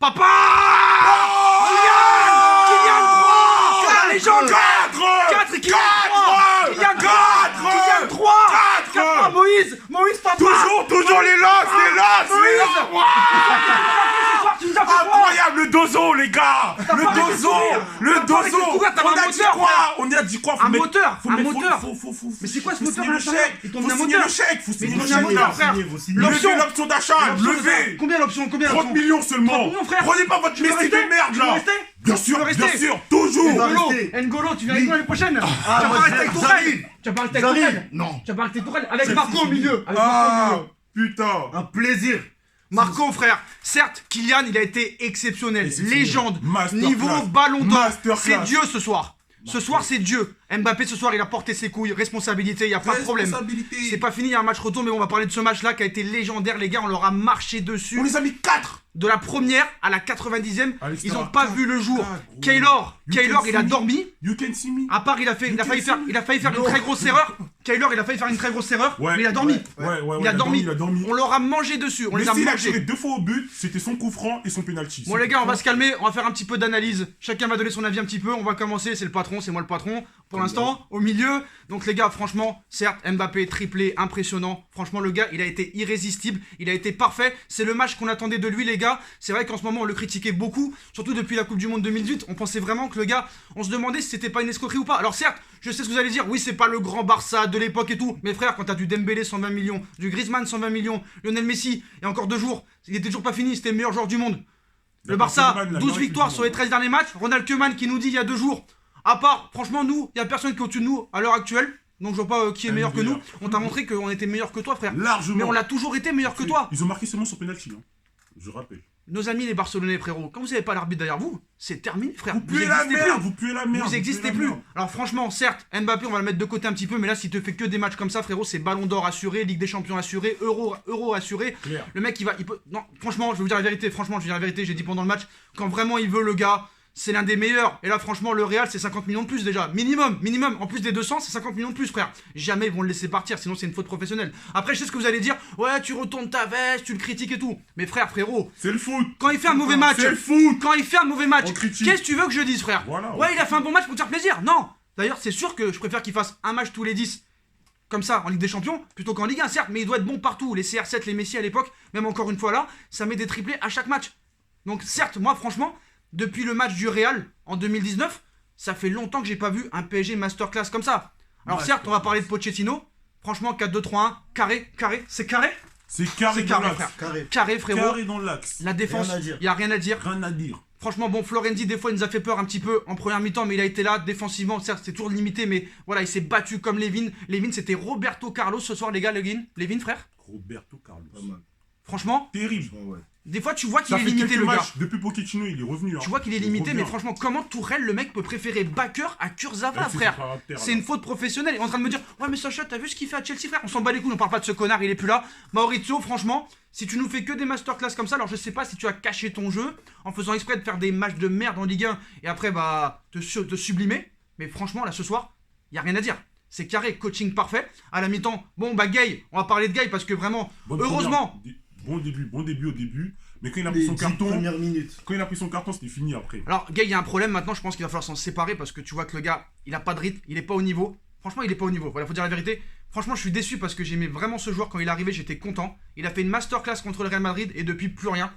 Papa Kylian 3 la légende 4 et Kylian 3 Kylian 3 4 Moïse papa Toujours les losses Tu nous as fait Incroyable, le dozo, les gars. Le dozo. On a dit quoi? Un moteur. Mais c'est quoi ce moteur? Le chèque. Il Faut tombe d'un signer moteur. le chèque. Faut signer le Mais il tombe d'un moteur, frère. L'option d'achat. Levez. Combien l'option? 30 millions seulement. 30 millions, frère. Prenez pas votre Messi de merde là. Bien sûr, toujours. N'Golo, tu viens avec moi l'année prochaine. Tu vas pas rester avec Tourelle. Tu vas pas rester avec Tourelle. Non. Tu vas pas rester avec Tourelle. Avec Marco au milieu. Putain. Un plaisir. Marco, frère, certes, Kylian, il a été exceptionnel, légende, Masterclass. niveau ballon d'or, Masterclass. c'est Dieu ce soir. Ce soir, c'est Dieu. Mbappé, ce soir, il a porté ses couilles, responsabilité, il n'y a pas de problème. C'est pas fini, il y a un match retour, mais on va parler de ce match-là qui a été légendaire, les gars, on leur a marché dessus. On les a mis 4. De la première à la 90e, Allez, ils ça n'ont va, pas quatre, vu le jour. quatre, Kaylor, You il a dormi. You can see me. À part, il a failli faire une très grosse erreur. Kaylor, il a failli faire une très grosse erreur, mais il a dormi. Il a dormi. On leur a mangé dessus, on les a Messi, il a tiré mangés. 2 fois au but, c'était son coup franc et son penalty. Bon les gars, on va se calmer, on va faire un petit peu d'analyse. Chacun va donner son avis un petit peu. On va commencer, c'est le patron, c'est moi le patron. Pour l'instant, au milieu. Donc les gars, franchement, certes, Mbappé triplé, impressionnant. Franchement, le gars, il a été irrésistible, il a été parfait. C'est le match qu'on attendait de lui, les gars. C'est vrai qu'en ce moment, on le critiquait beaucoup, surtout depuis la Coupe du Monde 2018. On pensait vraiment que le gars, on se demandait si c'était pas une escroquerie ou pas. Alors certes, je sais ce que vous allez dire. Oui, c'est pas le grand Barça de l'époque et tout. Mais frère, quand t'as du Dembélé 120 millions, du Griezmann 120 millions, Lionel Messi, il y a encore 2 jours, il était toujours pas fini. C'était le meilleur joueur du monde. Le Barça, 12 victoires sur les 13 derniers matchs. Ronald Koeman qui nous dit il y a 2 jours. À part, franchement, nous, il n'y a personne qui est au-dessus de nous à l'heure actuelle. Donc je vois pas qui est meilleur que nous. On t'a montré qu'on était meilleur que toi, frère. Largement. Mais on l'a toujours été meilleur que toi. Ils ont marqué seulement sur penalty, hein. Je rappelle. Nos amis les Barcelonais, frérot, quand vous n'avez pas l'arbitre derrière vous, c'est terminé, frère. Vous puez la merde, vous puez la merde. Vous n'existez plus. Alors franchement, certes, Mbappé, on va le mettre de côté un petit peu, mais là, s'il te fait que des matchs comme ça, frérot, c'est Ballon d'Or assuré, Ligue des Champions assuré, Euro assuré. Claire. Le mec, il peut... Non, franchement, je vais vous dire la vérité. Franchement, je vais dire la vérité. J'ai dit pendant le match, quand vraiment il veut, le gars, c'est l'un des meilleurs. Et là, franchement, le Real, c'est 50 millions de plus déjà. Minimum. En plus des 200, c'est 50 millions de plus, frère. Jamais ils vont le laisser partir, sinon c'est une faute professionnelle. Après, je sais ce que vous allez dire. Ouais, tu retournes ta veste, tu le critiques et tout. Mais frère, frérot, C'est le foot. quand il fait un mauvais match, C'est le foot. quand il fait un mauvais match, On critique. qu'est-ce que tu veux que je dise, frère? Voilà, Ouais, il a fait un bon match pour te faire plaisir. Non. D'ailleurs, c'est sûr que je préfère qu'il fasse un match tous les 10 comme ça en Ligue des Champions plutôt qu'en Ligue 1, certes, mais il doit être bon partout. Les CR7, les Messi à l'époque, même encore une fois là, ça met des triplés à chaque match. Donc certes, moi franchement, depuis le match du Real en 2019, ça fait longtemps que j'ai pas vu un PSG masterclass comme ça. Alors certes, on va parler de Pochettino. Franchement, 4-2-3-1, carré, c'est carré. C'est carré dans l'axe. Frère. Carré, frérot. Carré dans l'axe. La défense, Rien à dire. il y a rien à dire. Rien à dire. Franchement, bon, Florenzi, des fois, il nous a fait peur un petit peu en première mi-temps, mais il a été là défensivement. Certes, c'est toujours limité, mais voilà, il s'est battu comme Lévin. Lévin, c'était Roberto Carlos ce soir, les gars, Lévin, frère. Roberto Carlos. Pas mal. Franchement, Terrible. Ouais. des fois, tu vois qu'il Ça est fait limité, quelques le gars. matchs. Depuis Pochettino, il est revenu. Tu vois qu'il est limité, mais revient. franchement, comment Tourelle, le mec, peut préférer Bakker à Kurzawa, C'est frère? son caractère, C'est là. une faute professionnelle. Il est en train de me dire, ouais, mais Sacha, t'as vu ce qu'il fait à Chelsea, frère? On s'en bat les couilles, on parle pas de ce connard, il est plus là. Maurizio, franchement, si tu nous fais que des masterclass comme ça, alors je sais pas si tu as caché ton jeu en faisant exprès de faire des matchs de merde en Ligue 1 et après, bah, te sublimer. Mais franchement, là, ce soir, y a rien à dire. C'est carré, coaching parfait. À la mi-temps, bon, bah, Gay, on va parler de Gay parce que vraiment, Bonne heureusement. première- Bon début au début. Mais quand il a pris Les son 10 carton, premières minutes. c'était fini après. Alors, Gay, il y a un problème maintenant, je pense qu'il va falloir s'en séparer parce que tu vois que le gars, il a pas de rythme, il est pas au niveau. Franchement, il est pas au niveau. Voilà, faut dire la vérité. Franchement, je suis déçu parce que j'aimais vraiment ce joueur quand il est arrivé, j'étais content. Il a fait une masterclass contre le Real Madrid et depuis plus rien.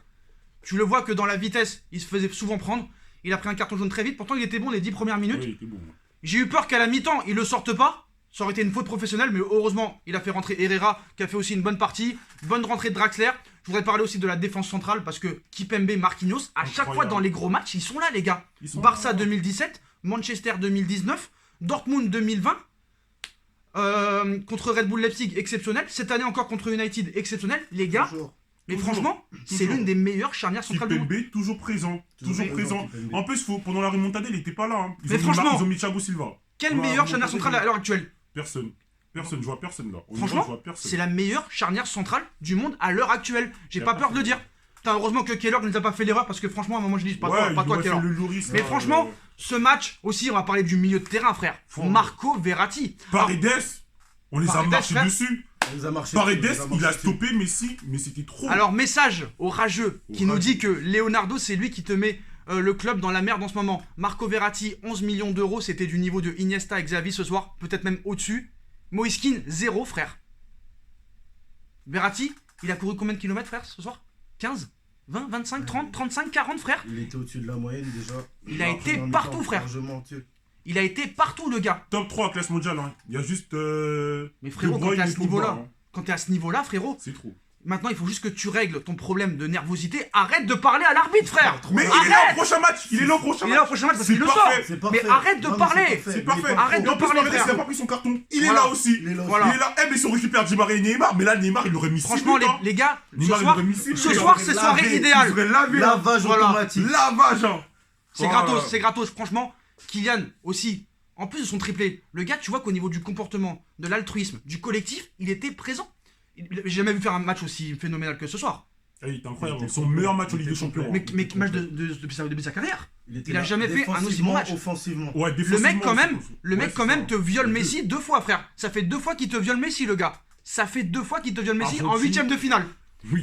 Tu le vois que dans la vitesse, il se faisait souvent prendre. Il a pris un carton jaune très vite, pourtant il était bon les 10 premières minutes. Oui, il était bon. J'ai eu peur qu'à la mi-temps, il le sorte pas. Ça aurait été une faute professionnelle, mais heureusement, il a fait rentrer Herrera, qui a fait aussi une bonne partie. Bonne rentrée de Draxler. Je voudrais parler aussi de la défense centrale, parce que Kipembe, Marquinhos, à chaque fois Incroyable. dans les gros matchs, ils sont là, les gars. Ils sont Barça là. 2017, Manchester 2019, Dortmund 2020, contre Red Bull Leipzig, exceptionnel. Cette année encore contre United, exceptionnel. Les gars, Toujours. mais Toujours. franchement, c'est Toujours. l'une des meilleures charnières centrales du monde. Kipembe, toujours présent. Toujours présent. Kipembe. En plus, pendant la remontada, il était pas là. Hein. Mais franchement- Ils ont mis Thiago Silva. Quelle Voilà, meilleure on charnière va centrale pas à l'heure actuelle? Personne. Je vois personne là. Franchement, je vois personne. c'est la meilleure charnière centrale du monde à l'heure actuelle. J'ai Y a pas pas peur de le de- dire. Putain, heureusement que Keller ne nous a pas fait l'erreur parce que franchement, à un moment, je dis pas Ouais, toi, il pas toi, aurait fait Keller. le Loris, Mais là, franchement, ce match aussi, on va parler du milieu de terrain, frère. Fort. Marco Verratti. Alors, Paredes, on les a Paredes, marché frère. dessus. Paredes, il a stoppé Messi, mais c'était trop. Alors, message au rageux qui nous dit que Leonardo, c'est lui qui te met le club dans la merde en ce moment. Marco Verratti, 11 millions d'euros, c'était du niveau de Iniesta et Xavi ce soir, peut-être même au-dessus. Moïse Kean, 0, frère. Verratti, il a couru combien de kilomètres, frère, ce soir? 15, 20, 25, 30, 35, 40, frère. Il était au-dessus de la moyenne déjà. Il a été partout, frère. Il a été partout, le gars. Top 3 classe mondiale, hein. Il y a juste. Mais frérot, quand t'es à ce niveau-là, frérot, c'est trop. Maintenant, il faut juste que tu règles ton problème de nervosité. Arrête de parler à l'arbitre, frère. Mais il est là au prochain match. Il est là au prochain match parce qu'il le sort. Mais arrête de parler. C'est parfait. Arrête de parler, frère. Il a pas pris son carton. Il est là aussi. Il est là. Eh, mais si on récupère Di Maria et Neymar, mais là, Neymar, il aurait mis 6. Franchement, les gars, ce soir, c'est soirée idéale. Lavage automatique. Lavage. C'est gratos, franchement. Kylian aussi. En plus de son triplé, le gars, tu vois qu'au niveau du comportement, de l'altruisme, du collectif, il était présent. J'ai jamais vu faire un match aussi phénoménal que ce soir. Il était incroyable, son meilleur match au Ligue des Champions. Mais match depuis sa carrière. Il a jamais fait un aussi bon match. Offensivement. Ouais, le mec quand même te viole Messi 2 fois, frère. Ça fait 2 fois qu'il te viole Messi, le gars. Ça fait 2 fois qu'il te viole Messi en 8ème de finale.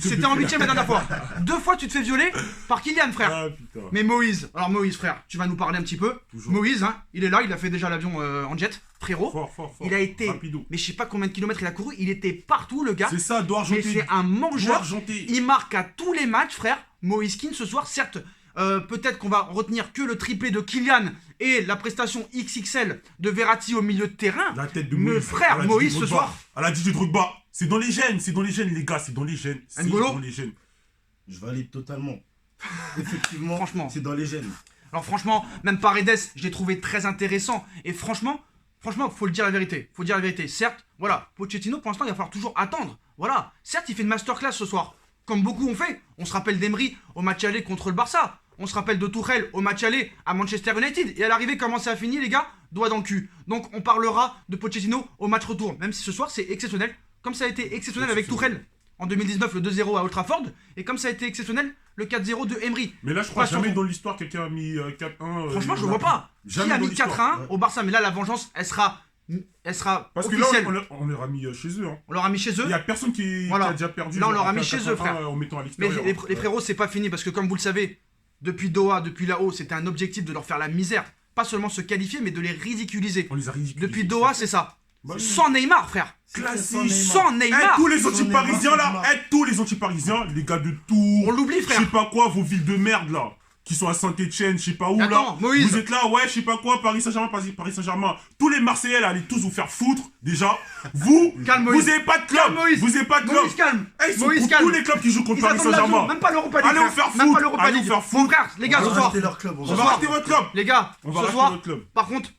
C'était en 8ème la dernière fois. 2 fois tu te fais violer par Kylian, frère. Ah, mais Moïse, frère, tu vas nous parler un petit peu. Toujours. Moïse, hein, il est là, il a fait déjà l'avion en jet. Frérot, fort. Il a été, rapido. Mais je sais pas combien de kilomètres il a couru, il était partout, le gars. C'est ça, doit argenter. Mais c'est un mangeur. Il marque à tous les matchs, frère. Moïse Kean ce soir, certes, peut-être qu'on va retenir que le triplé de Kylian et la prestation XXL de Verratti au milieu de terrain. La tête de Moïse. Frère, Moïse ce soir. À la Didier Drogba. C'est dans les gènes, les gars, c'est dans les gènes. N'Golo, je valide totalement. Effectivement, franchement, c'est dans les gènes. Alors franchement, même Paredes, je l'ai trouvé très intéressant. Et franchement, faut le dire la vérité. Certes, voilà, Pochettino, pour l'instant, il va falloir toujours attendre. Voilà, certes, il fait une masterclass ce soir. Comme beaucoup ont fait. On se rappelle d'Emery au match aller contre le Barça. On se rappelle de Tuchel au match aller à Manchester United. Et à l'arrivée, comment ça a fini, les gars? Doigt dans le cul. Donc on parlera de Pochettino au match retour. Même si ce soir, c'est exceptionnel. Comme ça a été exceptionnel avec Tuchel en 2019, le 2-0 à Old Trafford. Et comme ça a été exceptionnel, le 4-0 de Emery. Mais là, je crois jamais dans l'histoire quelqu'un a mis 4-1. Franchement, je vois pas. Qui a mis 4-1 au Barça? Mais là, la vengeance, elle sera parce officielle. Que là, on leur a mis chez eux. Hein. On leur a mis chez eux. Il y a personne qui a déjà perdu. Là, on leur a mis chez eux, frère. En mettant à l'extérieur. Mais les frérots, c'est pas fini. Parce que comme vous le savez, depuis Doha, depuis là-haut, c'était un objectif de leur faire la misère. Pas seulement se qualifier, mais de les ridiculiser. On les a ridiculisés. Depuis Doha, c'est ça. Sans Neymar, frère. Classique. Sans Neymar. Tous les anti-parisiens là, tous les anti-parisiens, les gars de Tours. On l'oublie, frère. Je sais pas quoi, vos villes de merde là. Qui sont à Saint-Etienne, je sais pas où. Attends, là. Moïse. Vous êtes là, ouais, je sais pas quoi, Paris Saint-Germain, Paris Saint-Germain. Tous les Marseillais là, allez tous vous faire foutre, déjà. Vous, vous avez pas de club. Vous avez pas de club. Moïse, calme. Moïse, calme. Tous les clubs qui jouent contre Paris Saint-Germain. Même pas l'Europa League. Allez vous faire foutre. Allez vous faire foutre. Mon frère, les gars, ce soir. On va rater votre club. Les gars, on va ce rater soir, votre club. Par contre,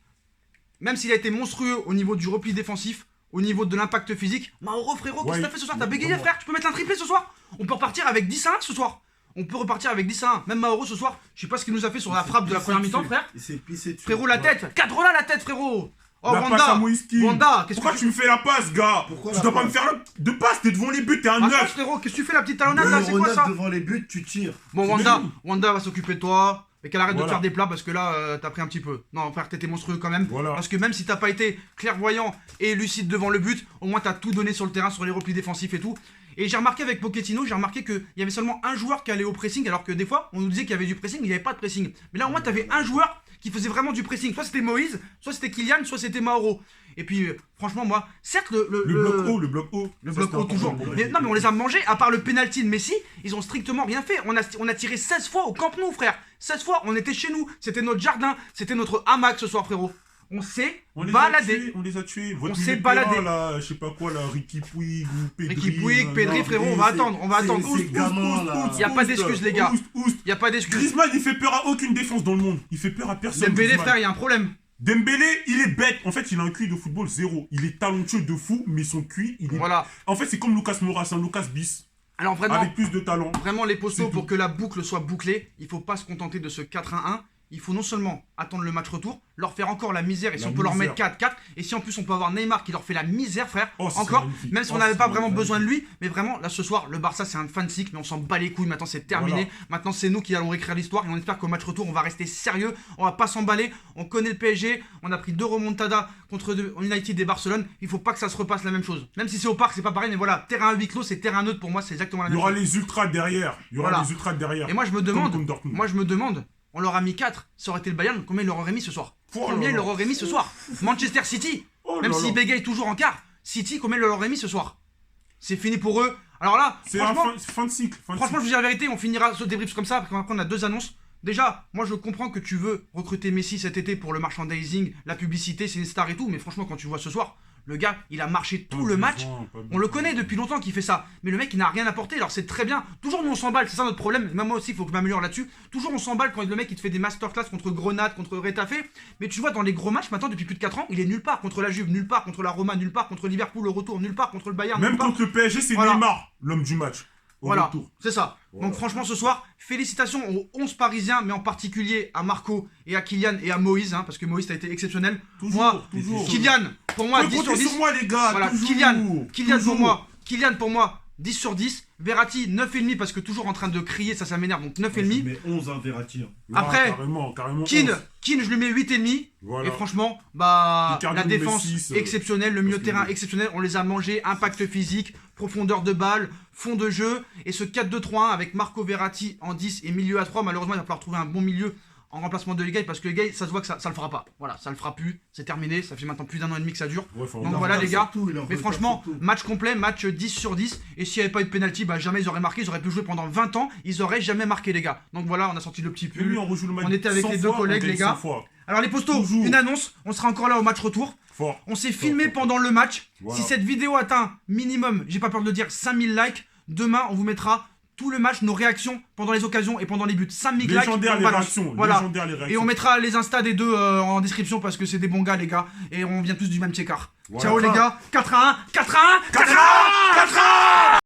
même s'il a été monstrueux au niveau du repli défensif, au niveau de l'impact physique, Mauro, frérot, qu'est-ce que t'as fait ce soir? T'as bégayé, frère? Tu peux mettre un triplé ce soir? On peut repartir avec 10 à 1 ce soir. On peut repartir avec 10 à 1. Même Mauro ce soir, je sais pas ce qu'il nous a fait sur la frappe de la première mi-temps, frère. Il s'est pissé dessus. Frérot, la tête. Cadre-la la tête, frérot. Oh, la passe à Moïse Kean. Wanda, pourquoi tu me fais la passe, gars? Tu dois pas me faire de passe, t'es devant les buts, t'es un 9. Frérot, qu'est-ce que tu fais la petite talonnade là? C'est quoi ça? Devant les buts, tu tires. Bon, Wanda va s'occuper de toi. Et qu'elle arrête de faire des plats parce que là, t'as pris un petit peu. Non, frère, t'étais monstrueux quand même. Voilà. Parce que même si t'as pas été clairvoyant et lucide devant le but, au moins t'as tout donné sur le terrain, sur les replis défensifs et tout. Et j'ai remarqué avec Pochettino, qu'il y avait seulement un joueur qui allait au pressing, alors que des fois, on nous disait qu'il y avait du pressing, mais il n'y avait pas de pressing. Mais là, au moins, t'avais un joueur qui faisait vraiment du pressing. Soit c'était Moïse, soit c'était Kylian, soit c'était Mauro. Et puis, franchement, moi, certes, le bloc haut. Le bloc haut, toujours. Mais on les a mangés, à part le penalty de Messi, ils ont strictement rien fait. On a tiré 16 fois au Camp Nou, frère. 16 fois, on était chez nous. C'était notre jardin, c'était notre hamac ce soir, frérot. On s'est baladé. On les a tués. On s'est baladé. Là, je sais pas quoi, là, Ricky Puig ou Pedri. Ricky Puig, Pedri, frérot, on va attendre. Il y a pas d'excuses, les gars. Il y a pas d'excuses. Griezmann, il fait peur à aucune défense dans le monde. Il fait peur à personne. Dembélé, frère, il y a un problème. Dembélé, il est bête. En fait, il a un QI de football 0. Il est talentueux de fou, mais son QI, il est. Voilà. En fait, c'est comme Lucas Moura, c'est un Lucas bis. Alors vraiment, avec plus de talent. Vraiment, les postos, pour que la boucle soit bouclée, il faut pas se contenter de ce 4-1-1. il faut non seulement attendre le match retour, leur faire encore la misère, et si La on peut leur misère. mettre 4-4, et si en plus on peut avoir Neymar qui leur fait la misère, frère, Oh, c'est encore, magnifique. même si on Oh, n'avait c'est pas vraiment magnifique. besoin de lui, mais vraiment, là ce soir, le Barça c'est un fan cycle, mais on s'en bat les couilles, maintenant c'est terminé, Voilà. maintenant c'est nous qui allons réécrire l'histoire, et on espère qu'au match retour, on va rester sérieux, on va pas s'emballer, on connaît le PSG, on a pris 2 remontadas contre United et Barcelone, il faut pas que ça se repasse la même chose. Même si c'est au parc, c'est pas pareil, mais voilà, terrain à huis clos, c'est terrain neutre, pour moi c'est exactement la Il y même aura chose. les ultras derrière. Il y aura Voilà. les ultras derrière. Et moi je me Comme demande, Dortmund. on leur a mis 4, ça aurait été le Bayern, combien il leur aurait mis ce soir? Oh là Combien il là. leur aurait mis ce soir? Manchester City, Oh même là s'ils là. bégayent toujours en quart, City, combien il leur aurait mis ce soir? C'est fini pour eux. Alors là, C'est un franchement, fin de cycle. franchement, je vous dis la vérité, on finira ce débrief comme ça, parce qu'après on a 2 annonces. Déjà, moi je comprends que tu veux recruter Messi cet été pour le merchandising, la publicité, c'est une star et tout, mais franchement, quand tu vois ce soir, le gars, il a marché tout le match. On le connaît depuis longtemps qu'il fait ça, mais le mec il n'a rien apporté, alors c'est très bien. Toujours nous on s'emballe, c'est ça notre problème, même moi aussi il faut que je m'améliore là-dessus. Toujours on s'emballe quand le mec il te fait des masterclass contre Grenade, contre Retafe, mais tu vois dans les gros matchs maintenant depuis plus de 4 ans, il est nulle part contre la Juve, nulle part contre la Roma, nulle part contre Liverpool le retour, nulle part contre le Bayern, Même nulle part. contre le PSG, c'est Voilà. Neymar, l'homme du match. Au Voilà, retour. c'est ça. Voilà. Donc franchement ce soir, félicitations aux 11 Parisiens, mais en particulier à Marco et à Kylian et à Moïse, hein, parce que Moïse a été exceptionnel. Toujours, toujours. Kylian, pour moi, Ouais, 10 sur comptez 10. sur moi, les gars. Voilà, toujours. Kylian Toujours. pour moi, 10 sur 10. Verratti, 9,5 parce que toujours en train de crier, ça m'énerve, donc 9,5. Mais 11 hein, Verratti. hein. Ah, Après, carrément. Keane, 11. je lui mets 8,5. Voilà. Et franchement, bah, Icardi la ou défense Messi, exceptionnelle, le milieu de parce que terrain oui. exceptionnel, on les a mangés, impact physique, profondeur de balle, fond de jeu, et ce 4-2-3-1 avec Marco Verratti en 10 et milieu à 3, malheureusement il va falloir trouver un bon milieu en remplacement de Ligay parce que Ligay ça se voit que ça le fera pas. Voilà, ça le fera plus, c'est terminé, ça fait maintenant plus d'1 an et demi que ça dure. Ouais, faut Donc en voilà regarder. les gars, Surtout, il en mais veut franchement, surtout. match complet, match 10 sur 10, et s'il n'y avait pas eu de penalty, bah jamais ils auraient marqué, ils auraient pu jouer pendant 20 ans, ils auraient jamais marqué les gars. Donc voilà, on a sorti le petit Mais lui, pull. on rejoue le match On était avec 100 les deux fois, collègues, on gagne les gars. 100 fois. Alors les postos, Toujours. une annonce, on sera encore là au match retour. Fort. On s'est filmé pendant le match. Voilà. Si cette vidéo atteint minimum, j'ai pas peur de le dire, 5000 likes, demain on vous mettra tout le match, nos réactions pendant les occasions et pendant les buts. 5000 likes. Légendaire on les balance. réactions. Voilà. Légendaire les réactions. Et on mettra les Insta des deux en description parce que c'est des bons gars les gars. Et on vient tous du même check-art. Voilà. Ciao les gars. 4-1, 4-1, 4-1, 4-1.